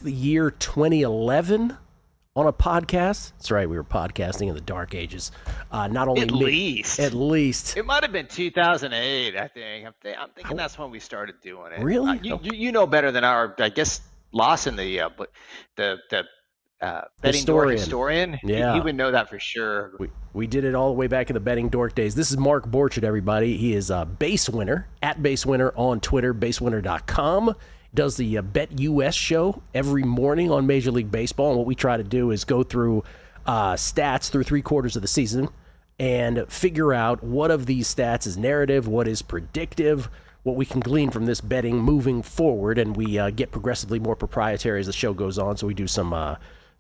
the year 2011 on a podcast. That's right, we were podcasting in the dark ages. Not only At at least. It might have been 2008, I think. I'm thinking that's when we started doing it. Really? You know better than I guess Lawson, the betting dork historian. Yeah. He would know that for sure. We did it all the way back in the betting dork days. This is Mark Borchard, everybody. He is Basewinner, at Basewinner on Twitter, basewinner.com. Does the Bet US show every morning on Major League Baseball. And what we try to do is go through stats through 3/4 of the season and figure out what of these stats is narrative, what is predictive, what we can glean from this betting moving forward. And we get progressively more proprietary as the show goes on. So we do some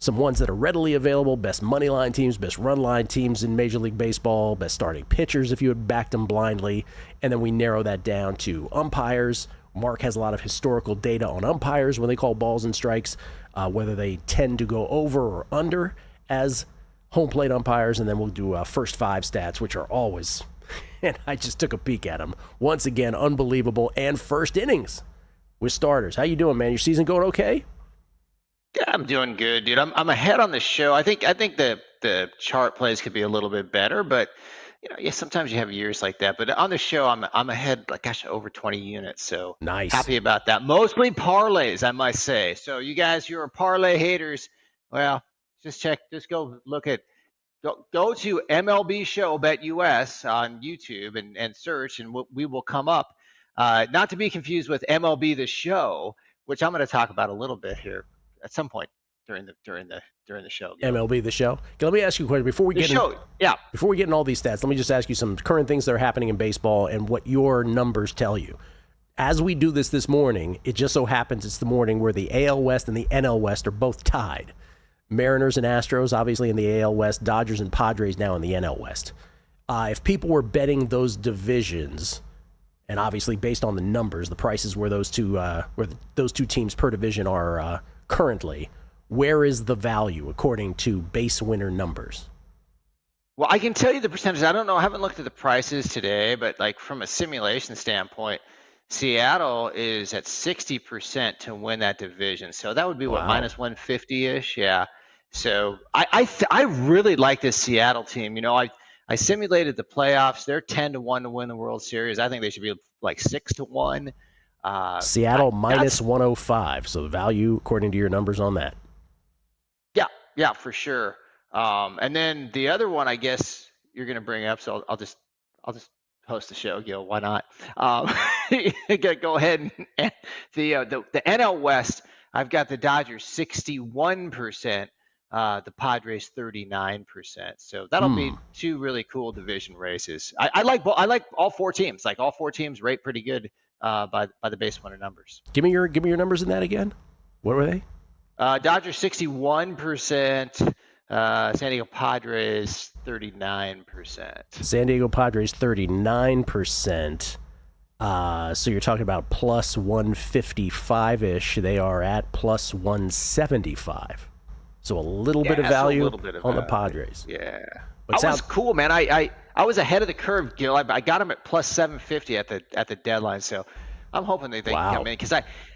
ones that are readily available, best money line teams, best run line teams in Major League Baseball, best starting pitchers if you had backed them blindly. And then we narrow that down to umpires. Mark has a lot of historical data on umpires when they call balls and strikes, whether they tend to go over or under as home plate umpires. And then we'll do first 5 stats, which are always, and I just took a peek at them, once again, unbelievable, and first innings with starters. How you doing, man? Your season going okay? Yeah, I'm doing good, dude. I'm ahead on the show. I think the chart plays could be a little bit better, but yeah, sometimes you have years like that. But on the show, I'm ahead, like, gosh, over 20 units. So nice. Happy about that. Mostly parlays, I must say. So you guys who are parlay haters, well, just go look at, go to MLB Show Bet US on YouTube and search, and we will come up. Not to be confused with MLB The Show, which I'm going to talk about a little bit here at some point during the show. MLB The Show. Okay, let me ask you a question before we get in all these stats. Let me just ask you some current things that are happening in baseball and what your numbers tell you. As we do this morning, it just so happens it's the morning where the AL West and the NL West are both tied. Mariners and Astros, obviously, in the AL West. Dodgers and Padres now in the NL West. If people were betting those divisions, and obviously based on the numbers, the prices where those two teams per division are currently, where is the value according to Basewinner numbers? Well, I can tell you the percentage. I don't know. I haven't looked at the prices today, but like from a simulation standpoint, Seattle is at 60% to win that division. So that would be what, minus 150-ish? Yeah. So I really like this Seattle team. I simulated the playoffs. They're 10-1 to win the World Series. I think they should be like 6-1. Seattle minus 105. So the value according to your numbers on that. Yeah, for sure. And then the other one, I guess you're going to bring up. So I'll just host the show, Gill. Why not? Go ahead and the NL West. I've got the Dodgers 61%, the Padres 39%. So that'll be 2 really cool division races. I like all 4 teams. Like all 4 teams rate pretty good by the Basewinner numbers. Give me your numbers in that again. What were they? Dodgers 61%. San Diego Padres 39%. San Diego Padres 39%. So you're talking about plus 155-ish. They are at plus 175. So a little bit of value on the Padres. Yeah. That was cool, man. I was ahead of the curve, Gil. I got them at plus 750 at the deadline. So I'm hoping they can come in because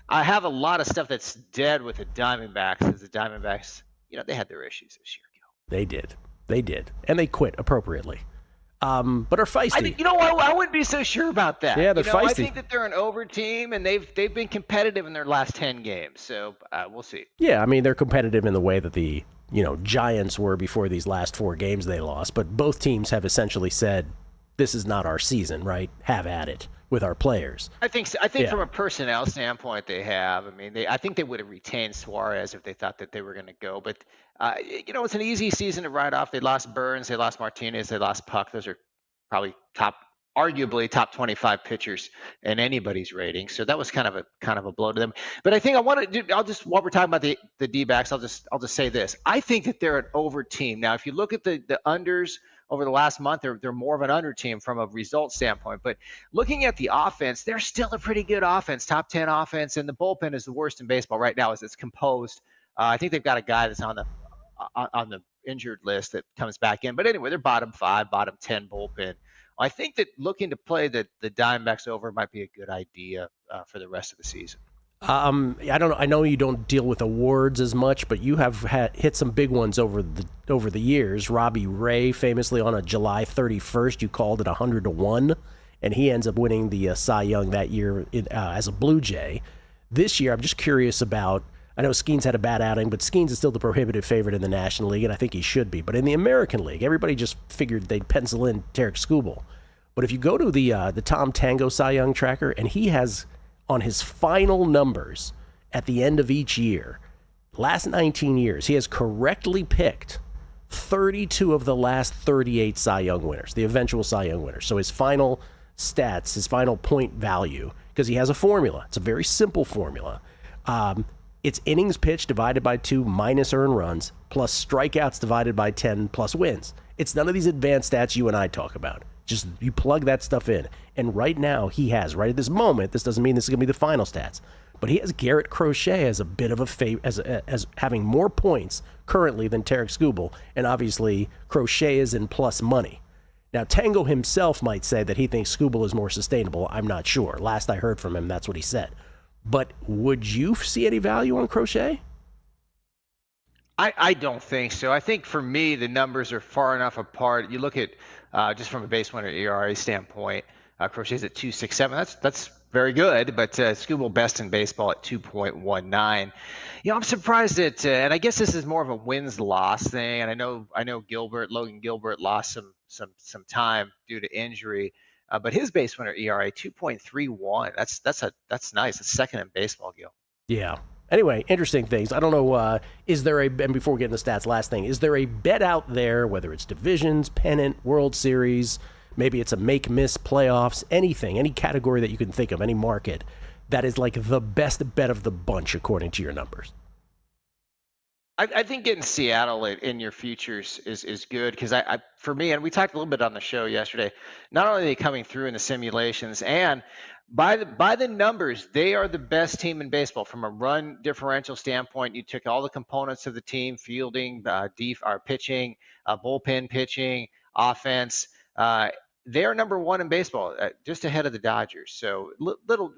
I have a lot of stuff that's dead with the Diamondbacks. Because the Diamondbacks, they had their issues this year, Gil. They did. And they quit appropriately. But are feisty. I wouldn't be so sure about that. Yeah, they're feisty. I think that they're an over team, and they've been competitive in their last 10 games. So we'll see. Yeah, I mean, they're competitive in the way that the Giants were before these last 4 games they lost. But both teams have essentially said, this is not our season, right? Have at it with our players. I think from a personnel standpoint, they have. I mean, I think they would have retained Suarez if they thought that they were going to go. But it's an easy season to write off. They lost Burns, they lost Martinez, they lost Puck. Those are probably arguably top 25 pitchers in anybody's rating. So that was kind of a blow to them. But I think while we're talking about the D-backs, I'll just say this. I think that they're an over team. Now, if you look at the unders over the last month, they're more of an under team from a result standpoint. But looking at the offense, they're still a pretty good offense, top 10 offense, and the bullpen is the worst in baseball right now as it's composed. I think they've got a guy that's on the injured list that comes back in. But anyway, they're bottom 5, bottom 10 bullpen. I think that looking to play the Diamondbacks over might be a good idea for the rest of the season. I don't know. I know you don't deal with awards as much, but you have hit some big ones over the years. Robbie Ray, famously on a July 31st, you called it 100-1, and he ends up winning the Cy Young that year as a Blue Jay. This year, I'm just curious about. I know Skeens had a bad outing, but Skeens is still the prohibitive favorite in the National League, and I think he should be. But in the American League, everybody just figured they'd pencil in Tarek Skubal. But if you go to the Tom Tango Cy Young tracker, and he has on his final numbers at the end of each year, last 19 years, he has correctly picked 32 of the last 38 Cy Young winners, the eventual Cy Young winners. So his final stats, his final point value, because he has a formula. It's a very simple formula. It's innings pitched divided by 2 minus earned runs plus strikeouts divided by 10 plus wins. It's none of these advanced stats you and I talk about. Just you plug that stuff in. And right now he has, right at this moment, this doesn't mean this is going to be the final stats, but he has Garrett Crochet as a bit of a as having more points currently than Tarek Skubal, and obviously Crochet is in plus money. Now Tango himself might say that he thinks Skubal is more sustainable. I'm not sure. Last I heard from him, that's what he said. But would you see any value on Crochet? I don't think so. I think for me, the numbers are far enough apart. You look at just from a base winner ERA standpoint, Crochet's at 2.67. That's very good, but Skubal best in baseball at 2.19. You know, I'm surprised that, and I guess this is more of a wins-loss thing. And I know Logan Gilbert lost some time due to injury. But his base winner ERA 2.31. That's nice. It's second in baseball, Gil. Yeah. Anyway, interesting things. I don't know. Is there and before we get into stats, last thing, is there a bet out there, whether it's divisions, pennant, World Series, maybe it's a make-miss playoffs, anything, any category that you can think of, any market that is like the best bet of the bunch according to your numbers? I think getting Seattle in your futures is good because for me, and we talked a little bit on the show yesterday, not only are they coming through in the simulations, and by the numbers, they are the best team in baseball from a run differential standpoint. You took all the components of the team: fielding, pitching, bullpen pitching, offense. They are number one in baseball, just ahead of the Dodgers. So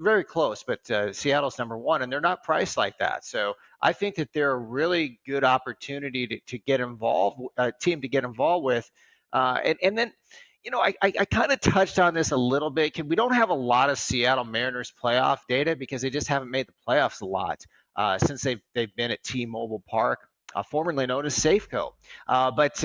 very close, but Seattle's number one, and they're not priced like that. So I think that they're a really good opportunity to get involved, team to get involved with. And then, you know, I kind of touched on this a little bit. We don't have a lot of Seattle Mariners playoff data because they just haven't made the playoffs a lot since they've been at T-Mobile Park, formerly known as Safeco. But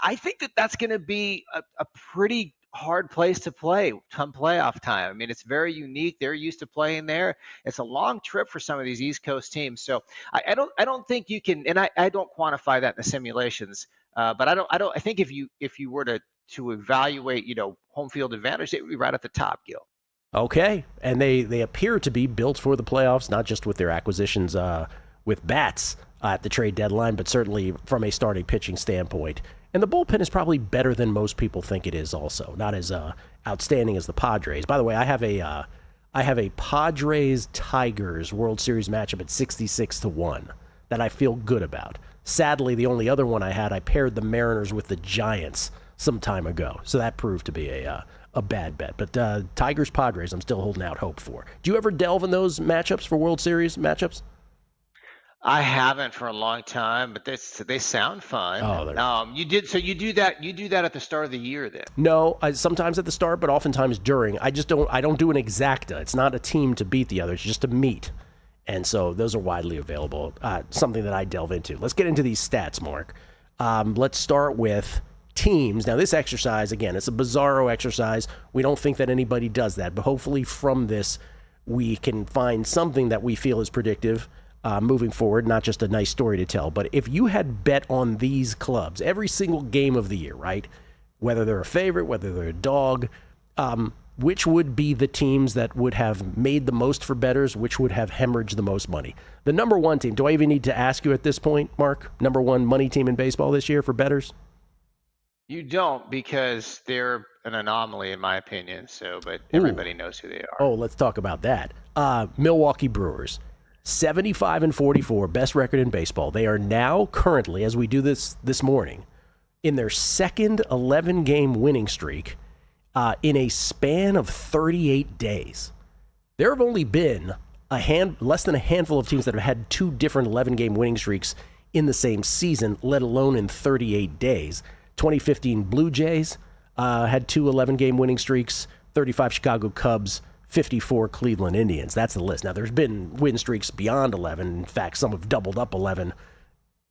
I think that's going to be a pretty hard place to play come playoff time. I mean, it's very unique. They're used to playing there. It's a long trip for some of these East Coast teams. So I don't think you can, and I don't quantify that in the simulations. But I think if you were to evaluate, you know, home field advantage, it would be right at the top, Gil. Okay, and they appear to be built for the playoffs, not just with their acquisitions with bats at the trade deadline, but certainly from a starting pitching standpoint. And the bullpen is probably better than most people think it is also, not as outstanding as the Padres. By the way, I have a Padres-Tigers World Series matchup at 66-1 that I feel good about. Sadly, the only other one I paired the Mariners with the Giants some time ago, so that proved to be a bad bet. But Tigers-Padres, I'm still holding out hope for. Do you ever delve in those matchups for World Series matchups? I haven't for a long time, but they sound fun. Oh, you do that at the start of the year then? No, sometimes at the start, but oftentimes during. I don't do an exacta. It's not a team to beat the other. It's just a meet. And so those are widely available, something that I delve into. Let's get into these stats, Mark. Let's start with teams. Now, this exercise, again, it's a bizarro exercise. We don't think that anybody does that, but hopefully from this, we can find something that we feel is predictive moving forward, not just a nice story to tell. But if you had bet on these clubs every single game of the year, right, whether they're a favorite, whether they're a dog, which would be the teams that would have made the most for bettors, which would have hemorrhaged the most money? The number one team, do I even need to ask you at this point, Mark? Number one money team in baseball this year for bettors? You don't, because they're an anomaly in my opinion. So, but everybody knows who they are. Oh, let's talk about that. Milwaukee Brewers. 75-44, best record in baseball. They are now currently, as we do this morning, in their second 11-game winning streak in a span of 38 days. There have only been less than a handful of teams that have had two different 11-game winning streaks in the same season, let alone in 38 days. 2015 Blue Jays had two 11-game winning streaks, 35 Chicago Cubs, 54 Cleveland Indians. That's the list. Now, there's been win streaks beyond 11. In fact, some have doubled up 11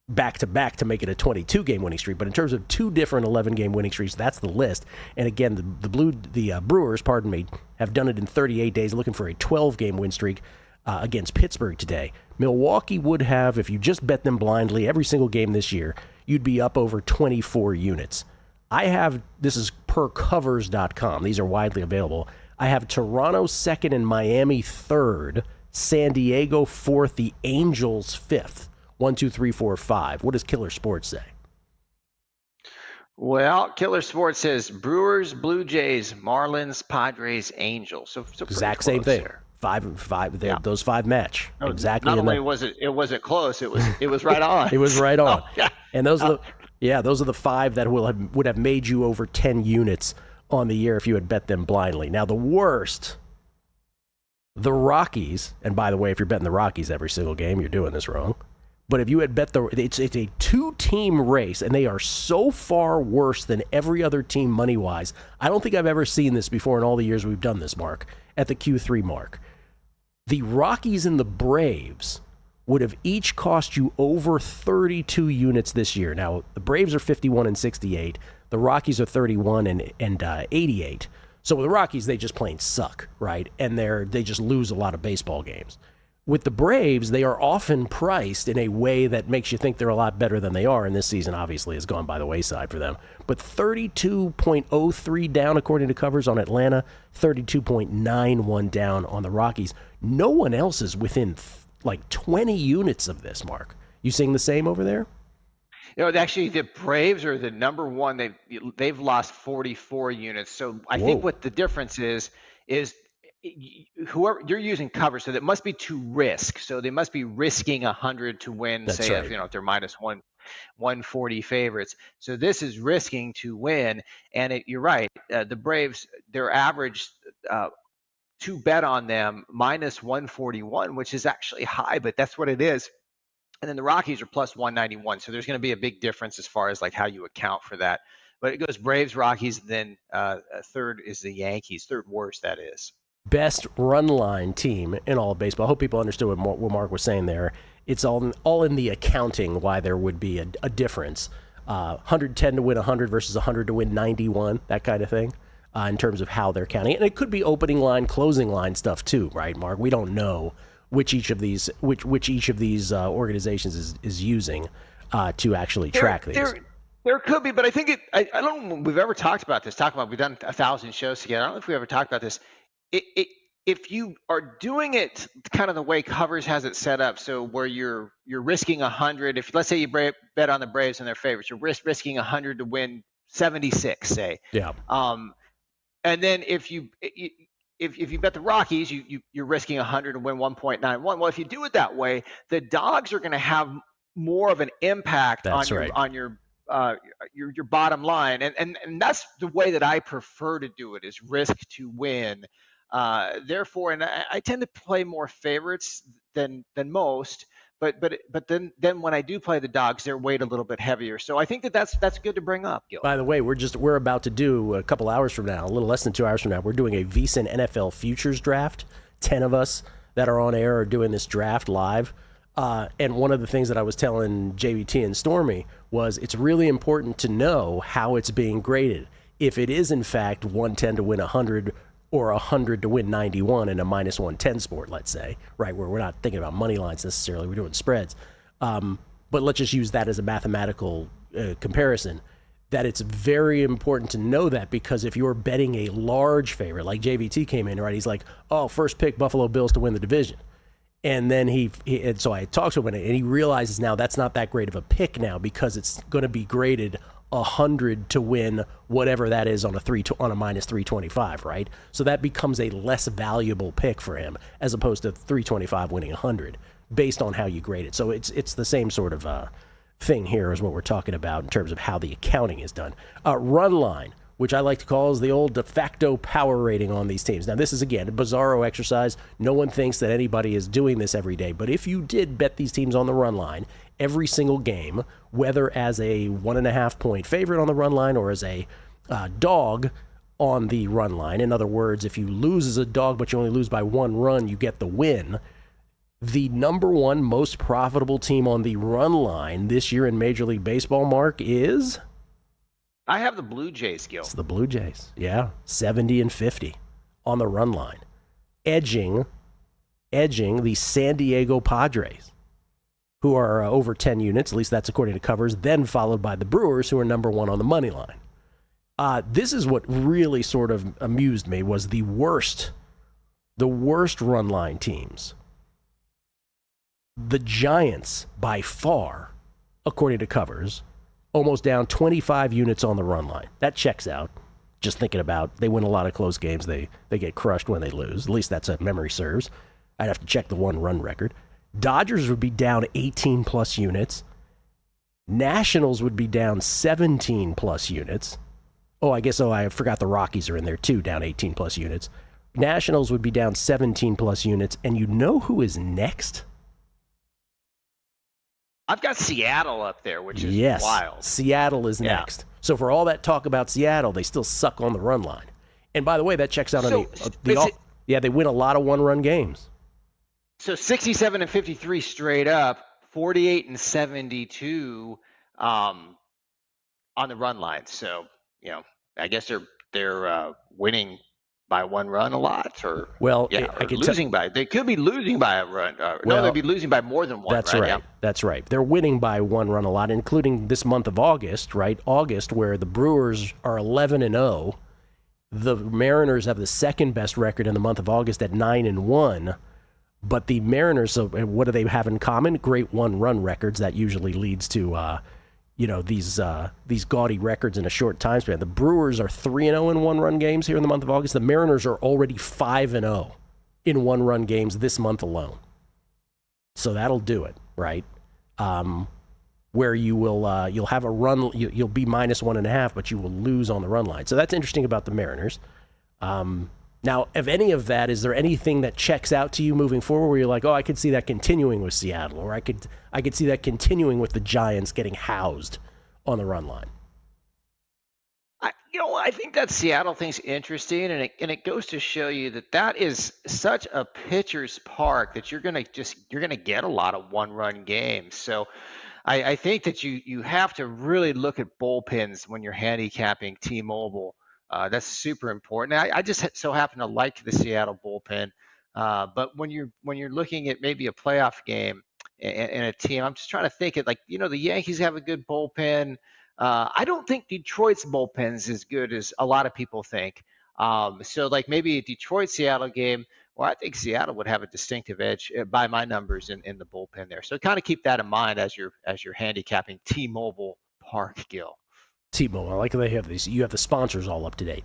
back-to-back to make it a 22-game winning streak. But in terms of two different 11-game winning streaks, that's the list. And again, the Brewers, have done it in 38 days, looking for a 12-game win streak against Pittsburgh today. Milwaukee would have, if you just bet them blindly every single game this year, you'd be up over 24 units. This is per covers.com. These are widely available. I have Toronto second and Miami third, San Diego fourth, the Angels fifth. 1, 2, 3, 4, 5. What does Killer Sports say? Well, Killer Sports says Brewers, Blue Jays, Marlins, Padres, Angels. So exact same thing. There. Five. Yeah. Those five match exactly. Not only was it wasn't close. It was right on. It was right on. Oh, yeah. And those are the five that would have made you over 10 units on the year if you had bet them blindly. Now the worst, the Rockies. And by the way, if you're betting the Rockies every single game, you're doing this wrong. But if you had bet it's a two-team race, and they are so far worse than every other team money-wise. I don't think I've ever seen this before in all the years we've done this, Mark, at the Q3 mark. The Rockies and the Braves would have each cost you over 32 units this year. Now, the Braves are 51 and 68. The Rockies are 31 and 88. So with the Rockies, they just plain suck, right? And they just lose a lot of baseball games. With the Braves, they are often priced in a way that makes you think they're a lot better than they are, and this season obviously has gone by the wayside for them. But 32.03 down according to covers on Atlanta, 32.91 down on the Rockies. No one else is within like 20 units of this, Mark. You seeing the same over there? Actually, the Braves are the number one. They've lost 44 units. So I think what the difference is whoever you're using cover, so that must be to risk. So they must be risking 100 to win. That's say right. If they're minus 140 favorites. So this is risking to win. And you're right. The Braves, their average to bet on them minus 141, which is actually high, but that's what it is. And then the Rockies are plus 191. So there's going to be a big difference as far as like how you account for that. But it goes Braves, Rockies, then third is the Yankees. Third worst, that is. Best run line team in all of baseball. I hope people understood what Mark was saying there. It's all in the accounting why there would be a difference. 110 to win 100 versus 100 to win 91, that kind of thing, in terms of how they're counting. And it could be opening line, closing line stuff too, right, Mark? We don't know which each of these organizations is using to actually track these. There could be, but I think I don't know if we've ever talked about this. We've done 1,000 shows together. I don't know if we ever talked about this. If you are doing it kind of the way Covers has it set up, so where you're risking 100, if let's say you bet on the Braves and their favorites, you're risking 100 to win 76, say. Yeah. And then if you bet the Rockies, you're risking 100 to win 1.91. Well, if you do it that way, the dogs are going to have more of an impact on your bottom line, and that's the way that I prefer to do it, is risk to win. Therefore, and I tend to play more favorites than most, but then when I do play the dogs, they're weighted a little bit heavier. So I think that's good to bring up, Gil. By the way, we're about to do a couple hours from now, a little less than 2 hours from now, we're doing a VSiN NFL futures draft. 10 of us that are on air are doing this draft live. And one of the things that I was telling JVT and Stormy was it's really important to know how it's being graded. If it is, in fact, 110 to win 100 or 100 to win 91 in a minus 110 sport, let's say, right, where we're not thinking about money lines necessarily, we're doing spreads. But let's just use that as a mathematical comparison, that it's very important to know that, because if you're betting a large favorite, like JVT came in, right, he's like, first pick Buffalo Bills to win the division. And then and so I talked to him, and he realizes now that's not that great of a pick now, because it's going to be graded 100 to win whatever that is on a minus 325, right? So that becomes a less valuable pick for him as opposed to 325 winning 100 based on how you grade it. So it's the same sort of thing here is what we're talking about in terms of how the accounting is done. Run line. which I like to call is the old de facto power rating on these teams. Now, this is, again, a bizarro exercise. No one thinks that anybody is doing this every day. But if you did bet these teams on the run line every single game, whether as a 1.5-point favorite on the run line or as a dog on the run line, in other words, if you lose as a dog but you only lose by 1 run, you get the win. The number 1 most profitable team on the run line this year in Major League Baseball, Mark, is... I have the Blue Jays, Gill. It's the Blue Jays, yeah. 70-50 on the run line. Edging the San Diego Padres, who are over 10 units, at least that's according to covers, then followed by the Brewers, who are number 1 on the money line. This is what really sort of amused me, was the worst run line teams. The Giants, by far, according to covers, almost down 25 units on the run line. That checks out. Just thinking about, they win a lot of close games. They get crushed when they lose. At least that's what memory serves. I'd have to check the 1-run record. Dodgers would be down 18-plus units. Nationals would be down 17-plus units. I forgot the Rockies are in there too, down 18-plus units. Nationals would be down 17-plus units. And you know who is next? I've got Seattle up there, which is wild. Seattle is next. So for all that talk about Seattle, they still suck on the run line. And by the way, that checks out on they win a lot of 1-run games. So 67-53 straight up, 48-72 on the run line. So, I guess they're winning by 1 run a lot, or losing by. They could be losing by a run. They'd be losing by more than 1. That's right. Yeah. That's right. They're winning by 1 run a lot, including this month of August, right? August, where the Brewers are 11-0. The Mariners have the second best record in the month of August at 9-1. But the Mariners, so what do they have in common? Great 1-run records. That usually leads to these gaudy records in a short time span. The Brewers are 3-0 in 1-run games here in the month of August. The Mariners are already 5-0 in 1-run games this month alone. So that'll do it, right? Where you will you'll have a run, you'll be minus 1.5, but you will lose on the run line. So that's interesting about the Mariners. Now, of any of that, is there anything that checks out to you moving forward where you're like, I could see that continuing with Seattle, or I could see that continuing with the Giants getting housed on the run line? I think that Seattle thing's interesting, and it goes to show you that is such a pitcher's park that you're gonna get a lot of 1-run games. So I think that you have to really look at bullpens when you're handicapping T-Mobile. That's super important. I just so happen to like the Seattle bullpen, but when you're looking at maybe a playoff game and a team, I'm just trying to think the Yankees have a good bullpen. I don't think Detroit's bullpen's as good as a lot of people think. So maybe a Detroit-Seattle game, I think Seattle would have a distinctive edge by my numbers in the bullpen there. So kind of keep that in mind as you're handicapping T-Mobile Park, Gill. T-Mobile, I like they have these. You have the sponsors all up to date.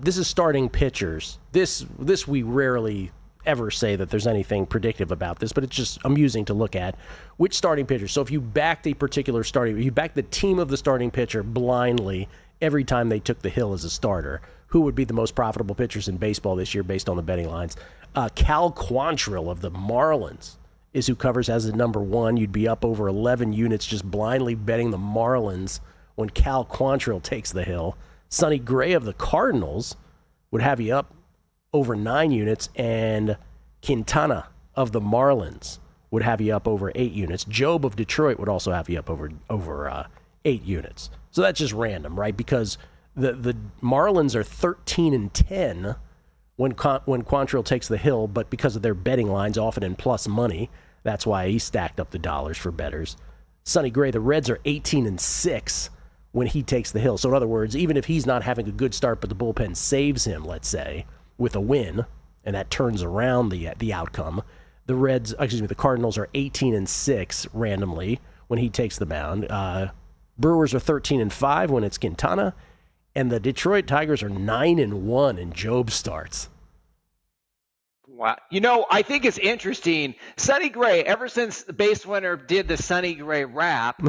This is starting pitchers. This we rarely ever say that there's anything predictive about this, but it's just amusing to look at which starting pitcher. So if you backed a particular you backed the team of the starting pitcher blindly every time they took the hill as a starter, who would be the most profitable pitchers in baseball this year based on the betting lines? Cal Quantrill of the Marlins is who covers as the number 1. You'd be up over 11 units just blindly betting the Marlins when Cal Quantrill takes the hill. Sonny Gray of the Cardinals would have you up over 9 units, and Quintana of the Marlins would have you up over 8 units. Job of Detroit would also have you up over 8 units. So that's just random, right? Because the Marlins are 13-10 when Quantrill takes the hill, but because of their betting lines, often in plus money, that's why he stacked up the dollars for bettors. Sonny Gray, the Reds are 18-6 when he takes the hill. So in other words, even if he's not having a good start, but the bullpen saves him, let's say, with a win, and that turns around the outcome, the Cardinals are 18-6 randomly when he takes the mound. Brewers are 13-5 when it's Quintana, and the Detroit Tigers are 9-1 in Job starts. Wow. I think it's interesting. Sonny Gray, ever since the Basewinner did the Sonny Gray rap,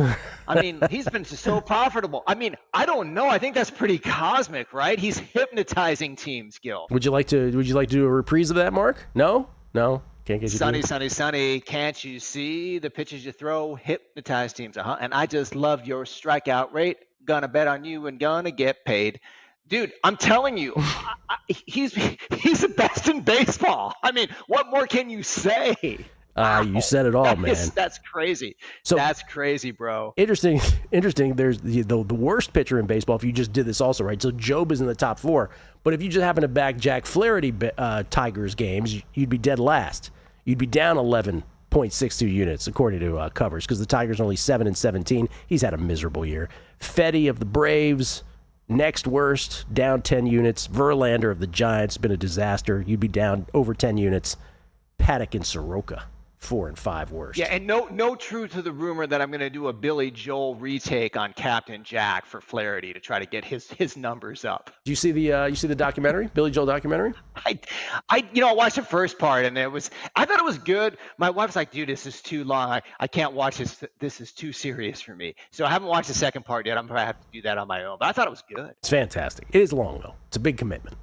I mean, he's been so profitable. I mean, I don't know. I think that's pretty cosmic, right? He's hypnotizing teams, Gil. Would you like to do a reprise of that, Mark? No? Can't get you. Sunny, sunny, sunny. Can't you see the pitches you throw hypnotize teams? And I just love your strikeout rate. Gonna bet on you and gonna get paid. Dude, I'm telling you, he's the best in baseball. I mean, what more can you say? You said it all, man. That's crazy. So, that's crazy, bro. Interesting. There's the worst pitcher in baseball. If you just did this also, right? So Job is in the top 4. But if you just happen to back Jack Flaherty Tigers games, you'd be dead last. You'd be down 11.62 units according to covers, because the Tigers are only 7-17. He's had a miserable year. Fetty of the Braves, next worst, down 10 units. Verlander of the Giants, been a disaster. You'd be down over 10 units. Paddock and Soroka, 4 and 5 worst. Yeah, and no truth to the rumor that I'm going to do a Billy Joel retake on Captain Jack for Flaherty to try to get his numbers up. Do you see the documentary, Billy Joel documentary? I watched the first part, and I thought it was good. My wife's like, dude, this is too long. I can't watch this. This is too serious for me. So I haven't watched the second part yet. I'm going to have to do that on my own. But I thought it was good. It's fantastic. It is long, though. It's a big commitment.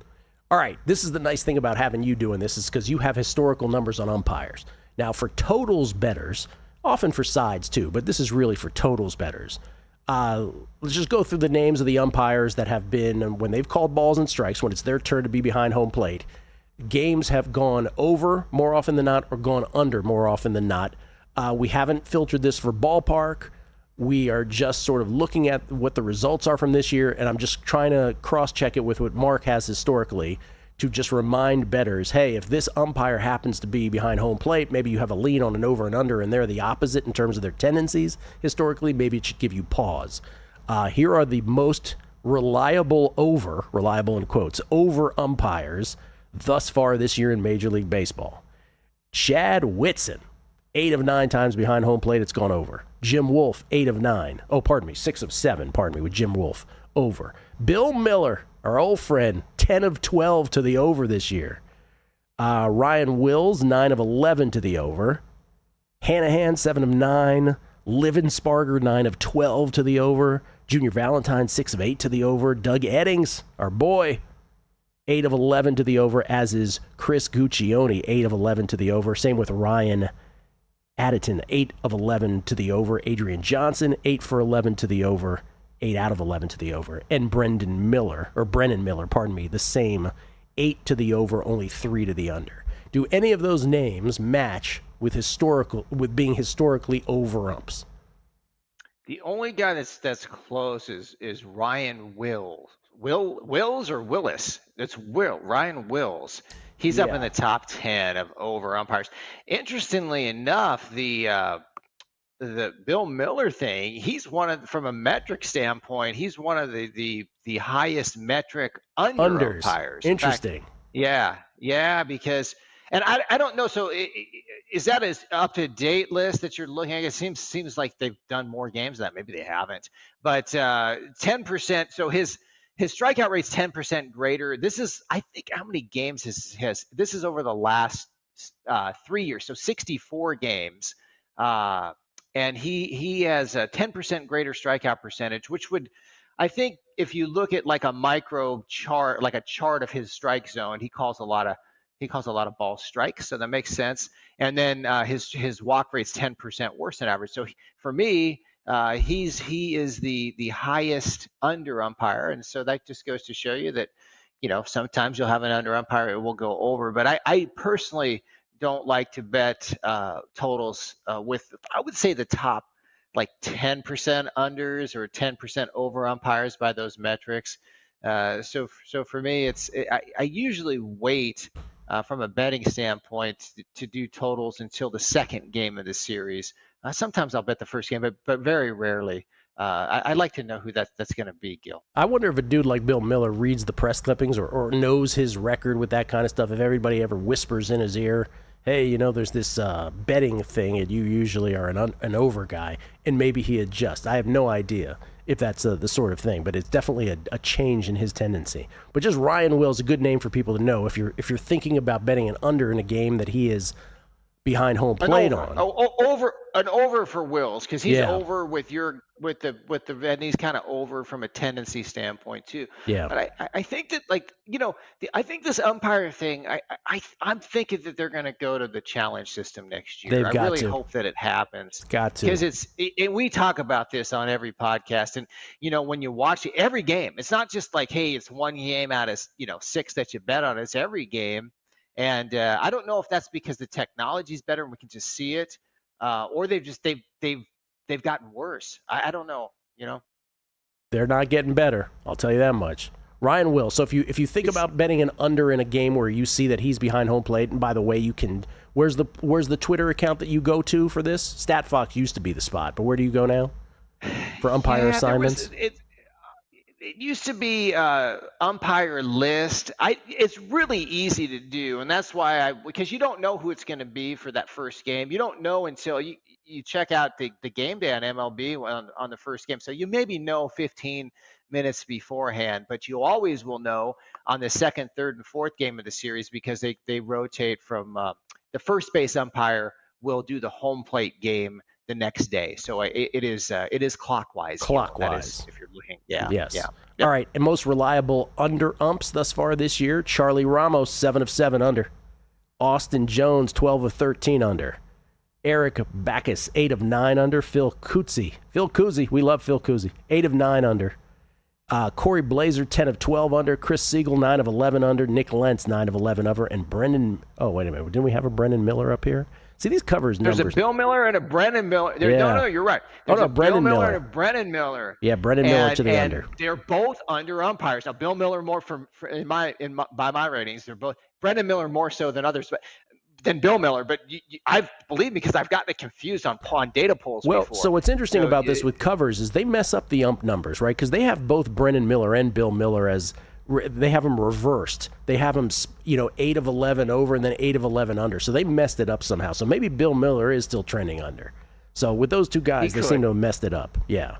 All right, this is the nice thing about having you doing this, is because you have historical numbers on umpires. Now, for totals bettors, often for sides too, but this is really for totals bettors. Let's just go through the names of the umpires that have been, when they've called balls and strikes, when it's their turn to be behind home plate, games have gone over more often than not or gone under more often than not. We haven't filtered this for ballpark. We are just sort of looking at what the results are from this year, and I'm just trying to cross-check it with what Mark has historically to just remind bettors, hey, if this umpire happens to be behind home plate, maybe you have a lean on an over and under, and they're the opposite in terms of their tendencies historically, maybe it should give you pause. Here are the most reliable in quotes, over umpires thus far this year in Major League Baseball. Chad Whitson, 8 of 9 times behind home plate, it's gone over. Jim Wolf, 8 of 9. 6 of 7, with Jim Wolf, over. Bill Miller, our old friend, 10 of 12 to the over this year. Ryan Wills, 9 of 11 to the over. Hanahan, 7 of 9. Livensparger, 9 of 12 to the over. Junior Valentine, 6 of 8 to the over. Doug Eddings, our boy, 8 of 11 to the over, as is Chris Guccione, 8 of 11 to the over. Same with Ryan Addington, 8 of 11 to the over. Adrian Johnson, 8 for 11 to the over. 8 out of 11 to the over. And Brennan Miller, the same, 8 to the over, only 3 to the under. Do any of those names match with being historically over umps? The only guy that's close is Ryan Wills. Wills or Willis? It's Ryan Wills. He's up in the top 10 of over umpires. Interestingly enough, the Bill Miller thing, he's from a metric standpoint, he's one of the highest metric under umpires. Interesting. Because, and I don't know. So is that an up to date list that you're looking at? It seems like they've done more games than that. Maybe they haven't. But 10%. So his strikeout rate's 10% greater. This is, I think, how many games has this is over the last 3 years. So 64 games. And he has a 10% greater strikeout percentage, which would, I think, if you look at like a micro chart, like a chart of his strike zone, he calls a lot of ball strikes, so that makes sense. And then his walk rate's 10% worse than average. So for me, he is the highest under umpire, and so that just goes to show you that, sometimes you'll have an under umpire, it will go over. But I personally don't like to bet totals with, I would say, the top like 10% unders or 10% over umpires by those metrics. So for me, I usually wait from a betting standpoint to do totals until the second game of the series. Sometimes I'll bet the first game, but very rarely. I'd like to know who that's going to be, Gil. I wonder if a dude like Bill Miller reads the press clippings or knows his record with that kind of stuff. If everybody ever whispers in his ear, hey, there's this betting thing, and you usually are an over guy, and maybe he adjusts. I have no idea. if that's the sort of thing. But it's definitely a change in his tendency. But just Ryan Will's a good name for people to know if you're thinking about betting an under in a game that he is behind home plate on. Over for Wills, because he's Yeah. over with the and he's kind of over from a tendency standpoint too. Yeah. But I think that, like, I think this umpire thing, I'm thinking that they're going to go to the challenge system next year. They've I got really to. hope that it happens. Got to. Because and we talk about this on every podcast, and when you watch every game, it's not just like, hey, it's one game out of 6 that you bet on. It's every game. And I don't know if that's because the technology is better and we can just see it, or they've gotten worse. I don't know. They're not getting better. I'll tell you that much. Ryan Will. So if you think about betting an under in a game where you see that he's behind home plate, and by the way, you can. Where's the Twitter account that you go to for this? StatFox used to be the spot, but where do you go now for umpire assignments? It used to be umpire list. It's really easy to do, and that's why because you don't know who it's going to be for that first game. You don't know until you check out the game day on MLB on the first game. So you maybe know 15 minutes beforehand, but you always will know on the second, third, and fourth game of the series, because they rotate from the first base umpire will do the home plate game the next day. So it is clockwise. Clockwise. That is, if you're looking. Yeah. Yes. Yeah. All right. And most reliable under umps thus far this year: Charlie Ramos, 7 of 7 under. Austin Jones, 12 of 13 under. Eric Backus, 8 of 9 under. Phil Cousy. We love Phil Cousy. 8 of 9 under. Corey Blazer, 10 of 12 under. Chris Siegel, 9 of 11 under. Nick Lentz, 9 of 11 over. And Brendan. Oh, wait a minute. Didn't we have a Brendan Miller up here? See, these covers numbers. There's a Bill Miller and a Brendan Miller. No, you're right. There's a Brendan Bill Miller Miller and a Brendan Miller. Yeah, Brendan Miller to the under. They're both under umpires. Now, Bill Miller more by my ratings. They're both Brendan Miller more so than others, than Bill Miller. But I believe me, because I've gotten it confused on data polls before. So what's interesting about this with covers is they mess up the ump numbers, right? Because they have both Brendan Miller and Bill Miller as they have them reversed. They have them, 8 of 11 over and then 8 of 11 under. So they messed it up somehow. So maybe Bill Miller is still trending under. So with those two guys, they seem to have messed it up. Yeah.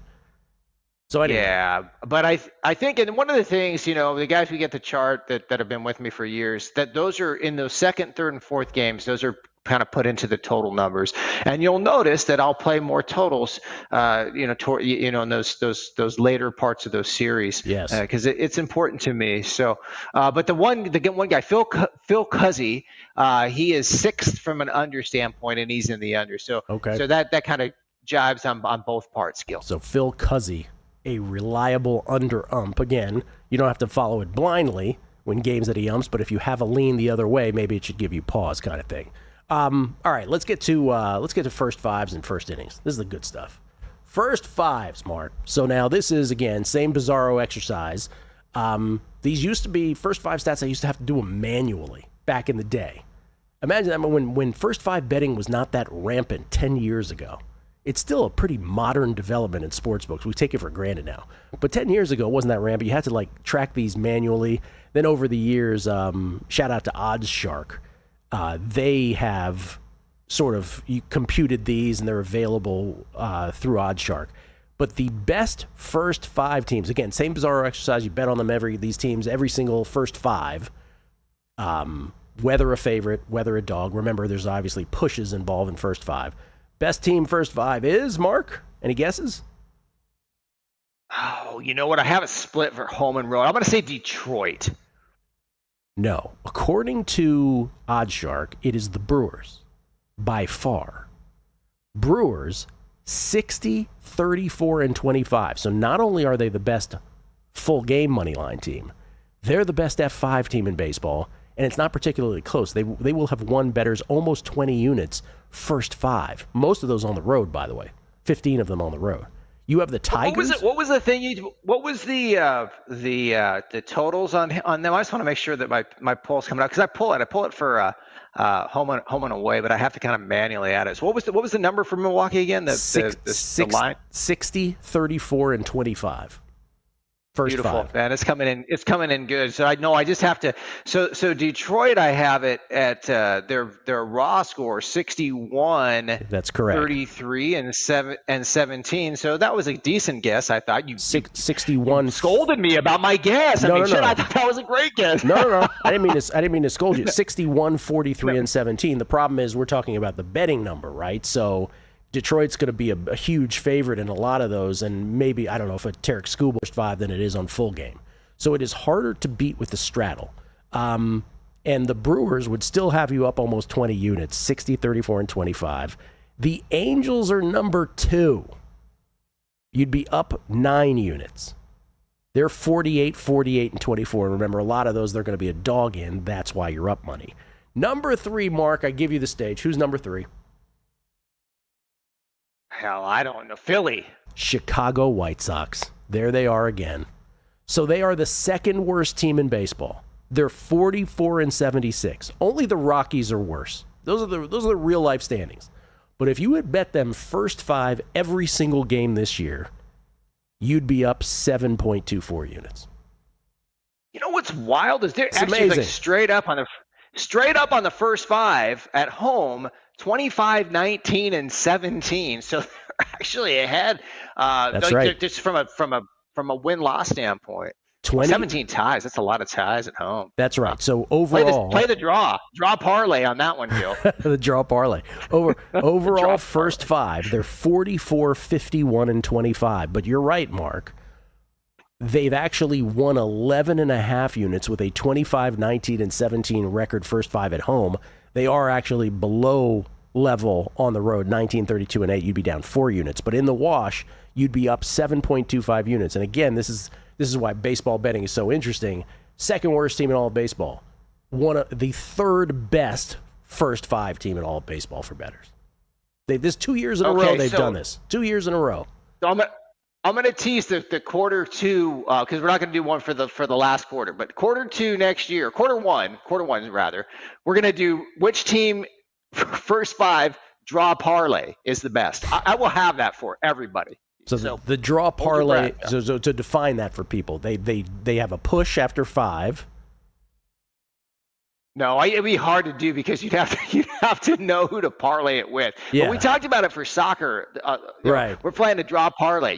So anyway. Yeah, but I think, and one of the things, the guys we get the chart that have been with me for years, that those are in those second, third, and fourth games, those are kind of put into the total numbers. And you'll notice that I'll play more totals, in those later parts of those series. Yes. Because it's important to me. So, but the one guy, Phil Cousy, he is 6th from an under standpoint, and he's in the under. So, okay. So that kind of jibes on both parts, Gill. So Phil Cousy, a reliable under ump. Again, you don't have to follow it blindly when games that he umps, but if you have a lean the other way, maybe it should give you pause, kind of thing. All right, let's get to first fives and first innings. This is the good stuff. First fives, Mark. So now this is, again, same bizarro exercise. These used to be first five stats. I used to have to do them manually back in the day. Imagine that when first five betting was not that rampant 10 years ago. It's still a pretty modern development in sports books. We take it for granted now. But 10 years ago, it wasn't that rampant. You had to track these manually. Then over the years, shout out to OddsShark. They have sort of computed these, and they're available through OddsShark. But the best first five teams, again, same bizarre exercise. You bet on them these teams, every single first five, whether a favorite, whether a dog. Remember, there's obviously pushes involved in first five. Best team first five is, Mark? Any guesses? Oh, you know what? I have a split for home and road. I'm going to say Detroit. No. According to OddsShark, it is the Brewers by far. Brewers, 60, 34, and 25. So not only are they the best full game money line team, they're the best F5 team in baseball, and it's not particularly close. They will have won bettors almost 20 units first five. Most of those on the road, by the way. 15 of them on the road. You have the Tigers. What was the thing? What was the totals on them? I just want to make sure that my poll's coming out, because I pull it for home and away, but I have to kind of manually add it. So what was the number for Milwaukee again? The line? 60, 34, and 25. First Beautiful, five. man. It's coming in. It's coming in good. So I know I just have to. So Detroit, I have it at their raw score 61. That's correct. 33 and 17. So that was a decent guess. I thought you 61. You scolded me about my guess. No. I thought that was a great guess. No. I didn't mean to scold you. 61, 43, and 17. The problem is we're talking about the betting number, right? So Detroit's going to be a huge favorite in a lot of those, and maybe, I don't know, if a Tarek Schoolbush 5 than it is on full game. So it is harder to beat with the straddle. And the Brewers would still have you up almost 20 units, 60, 34, and 25. The Angels are number 2. You'd be up 9 units. They're 48, 48, and 24. Remember, a lot of those they're going to be a dog in. That's why you're up money. Number 3, Mark, I give you the stage. Who's number 3? Hell, I don't know. Philly. Chicago White Sox. There they are again. So they are the second worst team in baseball. They're 44 and 76. Only the Rockies are worse. Those are the real life standings. But if you had bet them first 5 every single game this year, you'd be up 7.24 units. You know what's wild is they're It's actually amazing. like straight up on the first 5 at home, 25, 19, and 17. So they're actually ahead. That's right. Just from a win-loss standpoint. 17 ties. That's a lot of ties at home. That's right. So overall, play the draw parlay on that one, Gill. the draw parlay. Overall, Draw first 5, they're 44, 51, and 25. But you're right, Mark. They've actually won 11.5 units with a 25, 19, and 17 record first 5 at home. They are actually below level on the road, 19, 32, and 8. You'd be down 4 units. But in the wash, you'd be up 7.25 units. And again, this is why baseball betting is so interesting. Second worst team in all of baseball. The third best first 5 team in all of baseball for bettors. This 2 years in a row they've done this. 2 years in a row. So I'm gonna tease the quarter 2 because we're not gonna do one for the last quarter, but quarter 2 next year, quarter one rather, we're gonna do which team first 5 draw parlay is the best. I will have that for everybody. So the draw parlay. So to define that for people, they have a push after 5. No, it'd be hard to do because you'd have to know who to parlay it with. Yeah. But we talked about it for soccer. Right. We're playing a draw parlay.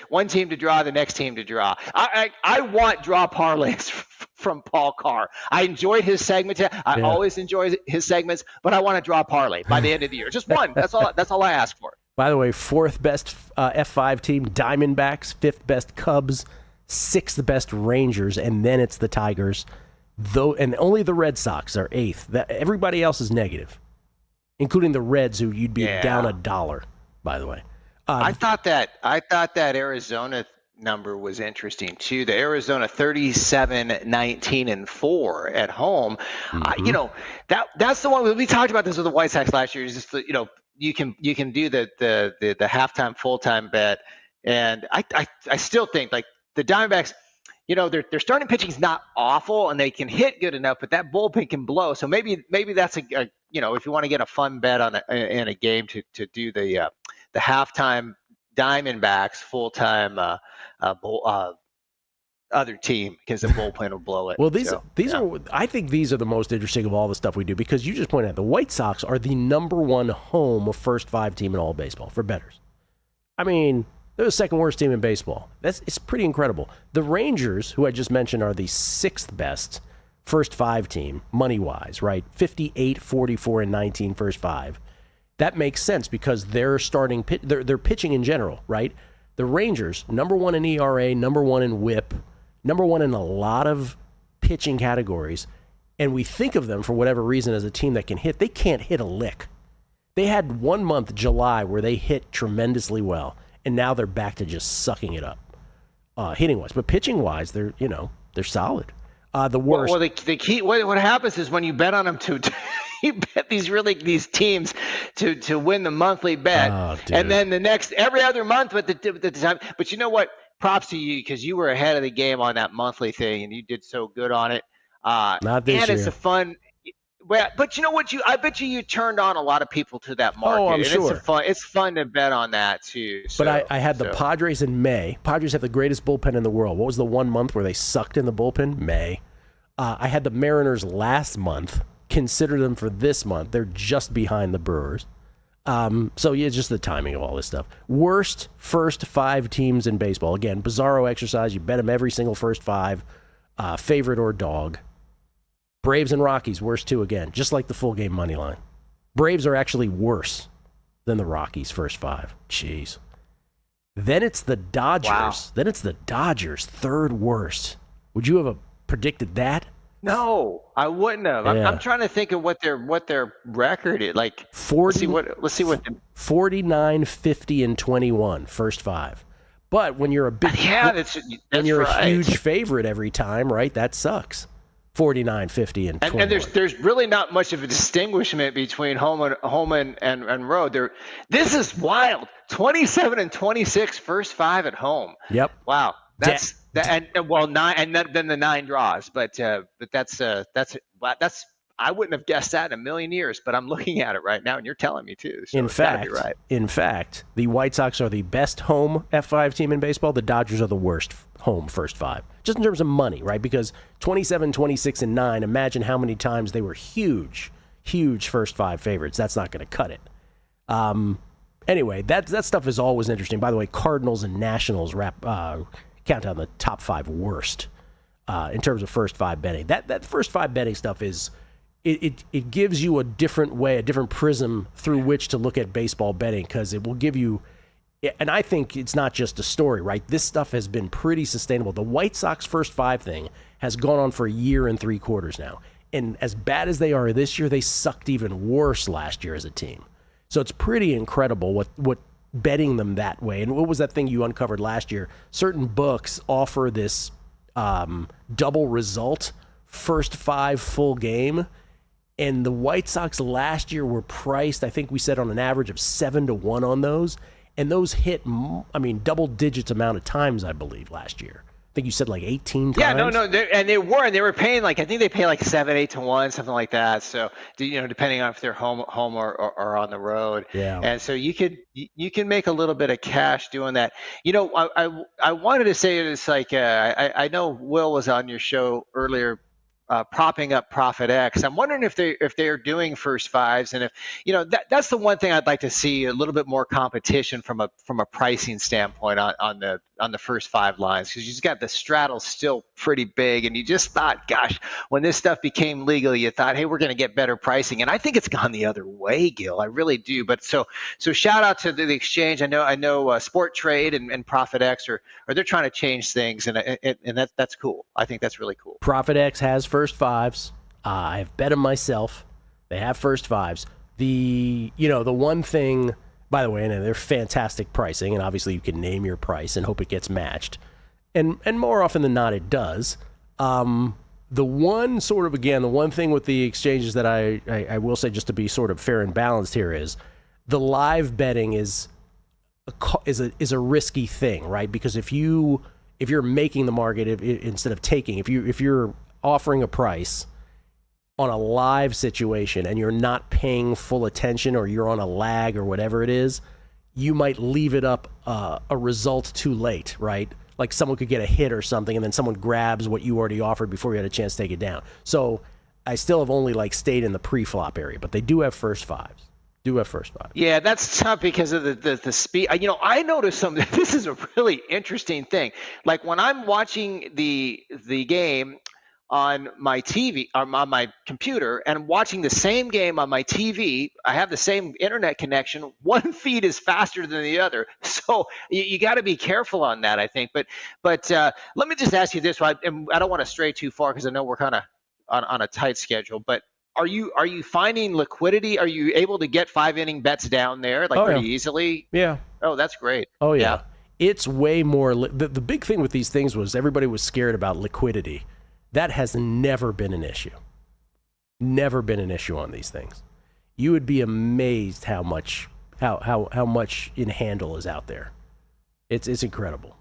One team to draw, the next team to draw. I want draw parlays from Paul Carr. I enjoyed his segment. I always enjoy his segments, but I want to draw parlay by the end of the year. Just one. That's all I ask for. By the way, 4th best F5 team, Diamondbacks. 5th best Cubs. 6th best Rangers, and then it's the Tigers. And only the Red Sox are 8th. Everybody else is negative, including the Reds, who you'd be down $1. By the way, I thought that Arizona number was interesting too. The Arizona 37, 19, and 4 at home. Mm-hmm. That's the one we talked about this with the White Sox last year. Is just you can do the halftime full time bet, and I still think like the Diamondbacks. Their starting pitching's not awful, and they can hit good enough, but that bullpen can blow. So maybe that's if you want to get a fun bet in a game to do the halftime Diamondbacks full time other team because the bullpen will blow it. Well, I think these are the most interesting of all the stuff we do because you just pointed out the White Sox are the number 1 home first 5 team in all of baseball for bettors. I mean, they're the second worst team in baseball. It's pretty incredible. The Rangers, who I just mentioned, are the 6th best first 5 team, money-wise, right? 58, 44, and 19 first 5. That makes sense because they're they're pitching in general, right? The Rangers, number 1 in ERA, number 1 in WHIP, number 1 in a lot of pitching categories, and we think of them for whatever reason as a team that can hit. They can't hit a lick. They had 1 month, July, where they hit tremendously well. And now they're back to just sucking it up, hitting-wise. But pitching-wise, they're solid. The worst. Well, the key. What happens is when you bet on them you bet these teams to win the monthly bet, and then every other month at the time. But you know what? Props to you because you were ahead of the game on that monthly thing, and you did so good on it. Not this year. It's a fun. Well, but you know what? I bet you turned on a lot of people to that Oh, market, I'm and sure. It's fun to bet on that too. But So, I had the Padres in May. Padres have the greatest bullpen in the world. What was the 1 month where they sucked in the bullpen? May. I had the Mariners last month. Consider them for this month. They're just behind the Brewers. So yeah, just the timing of all this stuff. Worst first 5 teams in baseball. Again, bizarro exercise. You bet them every single first 5, favorite or dog. Braves and Rockies, worst 2 again, just like the full game money line. Braves are actually worse than the Rockies' first 5. Jeez. Then it's the Dodgers. Wow. Then it's the Dodgers, third worst. Would you have predicted that? No, I wouldn't have. Yeah. I'm trying to think of what their record is. Like 40, let's see what 49, 50, and 21, first 5. But when you're a big when you're a huge favorite every time, right? That sucks. 49, 50, and 21. And there's really not much of a distinguishment between home and road. This is wild. 27 and 26 first 5 at home. Yep. Wow. That's and 9, and then the 9 draws. But that's I wouldn't have guessed that in a million years. But I'm looking at it right now, and you're telling me too. So in fact, the White Sox are the best home F5 team in baseball. The Dodgers are the worst home first 5, just in terms of money, right? Because 27, 26, and 9. Imagine how many times they were huge first 5 favorites. That's not going to cut it. Anyway, that stuff is always interesting. By the way, Cardinals and Nationals count down the top 5 worst in terms of first 5 betting. That first 5 betting stuff is it gives you a different way, a different prism through which to look at baseball betting, because it will give you. And I think it's not just a story, right? This stuff has been pretty sustainable. The White Sox first 5 thing has gone on for a year and 3 quarters now. And as bad as they are this year, they sucked even worse last year as a team. So it's pretty incredible what betting them that way. And what was that thing you uncovered last year? Certain books offer this double result, first 5 full game. And the White Sox last year were priced, I think we said, on an average of 7-1 on those. And those hit, double digits amount of times, I believe, last year. I think you said like 18 times. Yeah, no, they were paying I think they pay like 7-8-1, something like that. So depending on if they're home or on the road. Yeah. And so you can make a little bit of cash doing that. I wanted to say it's like I know Will was on your show earlier. Propping up Profit X. I'm wondering if they're doing first 5s, and if that's the one thing I'd like to see, a little bit more competition from a pricing standpoint on the first 5 lines, because you just got the straddle still pretty big, and you just thought, gosh, when this stuff became legal, you thought, hey, we're going to get better pricing, and I think it's gone the other way, Gill. I really do. But so shout out to the exchange. I know Sport Trade and Profit X are they're trying to change things, and that's cool. I think that's really cool. Profit X has first 5s. I have bet them myself. They have first 5s. The one thing, by the way, and they're fantastic pricing, and obviously you can name your price and hope it gets matched. And more often than not, it does. The one thing with the exchanges that I will say, just to be sort of fair and balanced here, is the live betting is a risky thing, right? Because if you're making the market instead of taking, if you're offering a price on a live situation and you're not paying full attention, or you're on a lag or whatever it is, you might leave it up a result too late, right? Like someone could get a hit or something, and then someone grabs what you already offered before you had a chance to take it down. So I still have only stayed in the pre-flop area, but they do have first 5s. Yeah, that's tough because of the speed. I noticed something. This is a really interesting thing. Like when I'm watching the game on my TV, on my computer, and I'm watching the same game on my TV, I have the same internet connection. One feed is faster than the other, so you got to be careful on that, I think. But let me just ask you this. I don't want to stray too far because I know we're kind of on a tight schedule, but. Are you finding liquidity? Are you able to get 5-inning bets down there pretty easily? Yeah. Oh, that's great. Oh, yeah. It's way more. The big thing with these things was everybody was scared about liquidity. That has never been an issue. Never been an issue on these things. You would be amazed how much in handle is out there. It's incredible.